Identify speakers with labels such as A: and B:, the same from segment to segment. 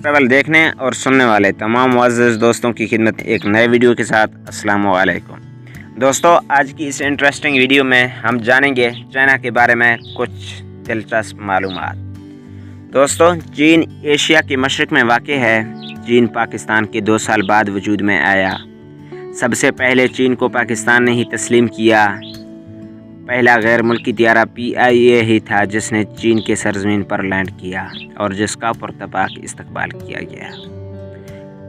A: Travel देखने और सुनने वाले तमाम मुअज़्ज़ज़ दोस्तों की खिदमत एक नए वीडियो के साथ अस्सलाम वालेकुम। दोस्तों, आज की इस इंटरेस्टिंग वीडियो में हम जानेंगे चाइना के बारे में कुछ दिलचस्प मालूमात। दोस्तों, चीन एशिया के मशरिक़ में वाक़ है। चीन पाकिस्तान के 2 साल बाद वजूद में आया। सबसे पहले चीन को पाकिस्तान ने ही तस्लीम किया। पहला गैर मुल्की त्यारा PIA ही था जिसने चीन के सरजमीन पर लैंड किया और जिसका पुरतपाक इस्तकबाल किया गया।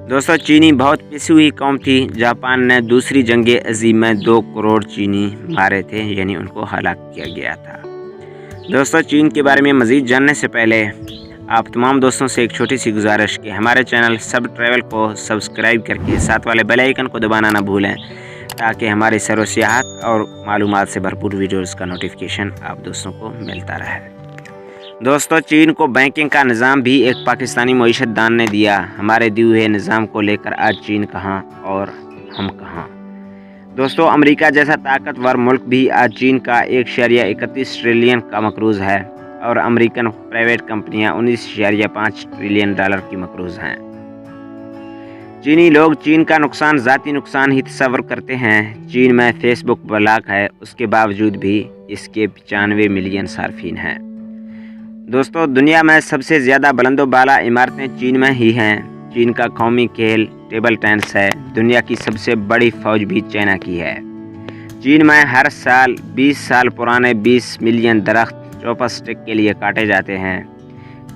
A: दोस्तों, चीनी बहुत पिसी हुई कौम थी। जापान ने दूसरी जंग अज़ीम में 2 करोड़ चीनी मारे थे, यानी उनको हलाक किया गया था। दोस्तों, चीन के बारे में मज़ीद जानने से पहले आप तमाम दोस्तों से एक छोटी सी गुजारिश कि हमारे चैनल सब ट्रैवल को सब्सक्राइब करके साथ वाले बेल आइकन को दबाना ना भूलें, ताकि हमारी सैर व सियाहत और मालूमात से भरपूर वीडियोज़ का नोटिफिकेशन आप दोस्तों को मिलता रहे। दोस्तों, चीन को बैंकिंग का निज़ाम भी एक पाकिस्तानी मईशत दान ने दिया। हमारे दिए हुए निज़ाम को लेकर आज चीन कहाँ और हम कहाँ। दोस्तों, अमेरिका जैसा ताकतवर मुल्क भी आज चीन का 1.31 ट्रिलियन का मकरूज़ है और अमेरिकन प्राइवेट कंपनियां 19.5 ट्रिलियन डॉलर की मकरूज़ हैं। चीनी लोग चीन का नुकसान ज़ाती नुकसान ही तस्वर करते हैं। चीन में फेसबुक ब्लॉक है, उसके बावजूद भी इसके 95 मिलियन सार्फिन हैं। दोस्तों, दुनिया में सबसे ज़्यादा बुलंदोबाला इमारतें चीन में ही हैं। चीन का कौमी खेल टेबल टेनिस है। दुनिया की सबसे बड़ी फ़ौज भी चाइना की है। चीन में हर साल 20 साल पुराने 20 मिलियन दरख्त चॉपस्टिक के लिए काटे जाते हैं।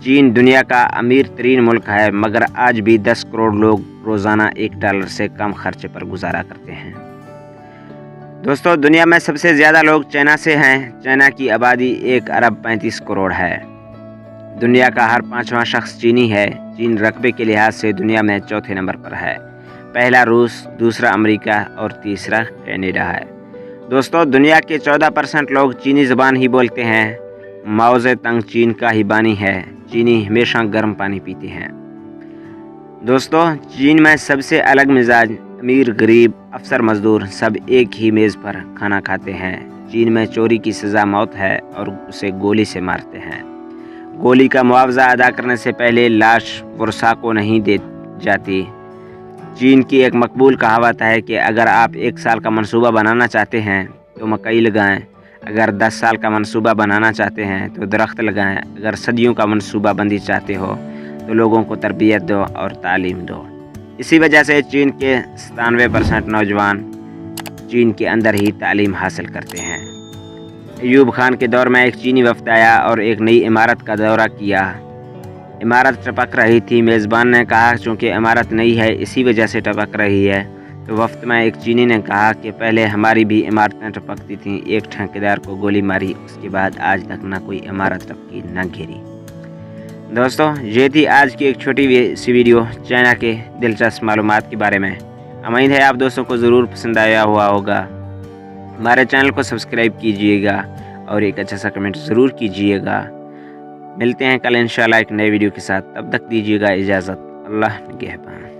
A: चीन दुनिया का अमीर तरीन मुल्क है, मगर आज भी 10 करोड़ लोग रोज़ाना $1 से कम खर्चे पर गुजारा करते हैं। दोस्तों, दुनिया में सबसे ज़्यादा लोग चाइना से हैं। चाइना की आबादी 1 अरब 35 करोड़ है। दुनिया का हर 5वां शख्स चीनी है। चीन रकबे के लिहाज से दुनिया में 4थे नंबर पर है। पहला रूस, दूसरा अमेरिका और तीसरा कनाडा है। दोस्तों, दुनिया के 14% लोग चीनी ज़बान ही बोलते हैं। माओ ज़ेतुंग चीन का ही बानी है। चीनी हमेशा गर्म पानी पीते हैं। दोस्तों, चीन में सबसे अलग मिजाज, अमीर गरीब अफसर मजदूर सब एक ही मेज़ पर खाना खाते हैं। चीन में चोरी की सज़ा मौत है और उसे गोली से मारते हैं। गोली का मुआवजा अदा करने से पहले लाश वर्षा को नहीं दी जाती। चीन की एक मकबूल कहावत है कि अगर आप 1 साल का मंसूबा बनाना चाहते हैं तो मकई लगाएं, अगर 10 साल का मंसूबा बनाना चाहते हैं तो दरख्त लगाएं, अगर सदियों का मंसूबा बंदी चाहते हो तो लोगों को तरबियत दो और तालीम दो। इसी वजह से चीन के 97% नौजवान चीन के अंदर ही तालीम हासिल करते हैं। अयूब खान के दौर में एक चीनी वफ़द आया और एक नई इमारत का दौरा किया। इमारत टपक रही थी। मेज़बान ने कहा चूँकि इमारत नई है इसी वजह से टपक रही है। तो वफ़द में एक चीनी ने कहा कि पहले हमारी भी इमारतें टपकती थीं। एक ठेकेदार को गोली मारी, उसके बाद आज तक ना कोई इमारत टपकी ना गिरी। दोस्तों, ये थी आज की एक छोटी सी वीडियो चाइना के दिलचस्प मालूमात के बारे में। उम्मीद है आप दोस्तों को ज़रूर पसंद आया हुआ होगा। हमारे चैनल को सब्सक्राइब कीजिएगा और एक अच्छा सा कमेंट ज़रूर कीजिएगा। मिलते हैं कल इंशाल्लाह एक नए वीडियो के साथ। तब तक दीजिएगा इजाज़त। अल्लाह निगहबान।